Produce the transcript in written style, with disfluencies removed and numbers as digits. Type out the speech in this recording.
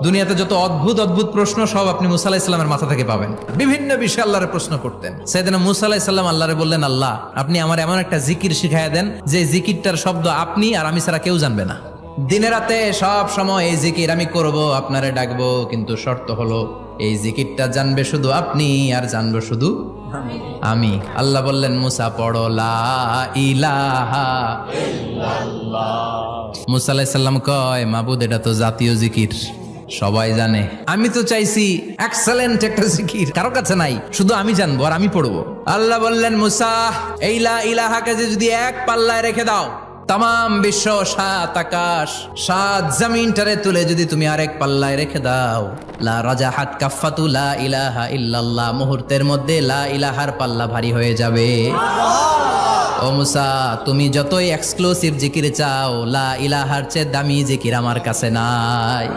দুনিয়াতে যত অদ্ভুত অদ্ভুত প্রশ্ন সব আপনি মুসা আলাহিস সাল্লামের মাথা থেকে পাবেন। বিভিন্ন বিষয়ে আল্লাহরে প্রশ্ন করতেন। সাইয়েদনা মুসা আলাহিস সাল্লাম আল্লাহরে বললেন, আল্লাহ আপনি আমার এমন একটা জিকির শিখাইয়া দেন যে জিকিরটার শব্দ আপনি আর আমি ছাড়া কেউ জানবে না। দিনে রাতে সব সময় এই জিকির আমি করব, আপনারে ডাকবো, কিন্তু শর্ত হলো এই জিকিরটা জানবে শুধু আপনি আর জানবো শুধু আমি। আল্লাহ বললেন, মুসা পড়ো লা ইলাহা ইল্লাল্লাহ। মুসা আলাইহিস সালাম কয়, মাবুদ এটা তো জাতীয় জিকির, সবাই জানে। আমি তো চাইছি এক্সেলেন্ট একটা জিকির, কারো কাছে নাই, শুধু আমি জানবো আর আমি পড়বো। আল্লাহ বললেন, মুসা এই লা ইলাহাকে যদি এক পাল্লায় রেখে দাও, তাম বিশ্ব, সাত আকাশ, সাত জমিনটারে তুলে যদি তুমি আরেক পাল্লায় রেখে দাও, লা রাজাহাত কাফাতু লা ইলাহা ইল্লাল্লাহ, মুহূর্তের মধ্যে লা ইলাহার পাল্লা ভারী হয়ে যাবে। ও মুসা, তুমি যতই এক্সক্লুসিভ জিকির চাও, লা ইলাহার চেয়ে দামি জিকির আমার কাছে নাই।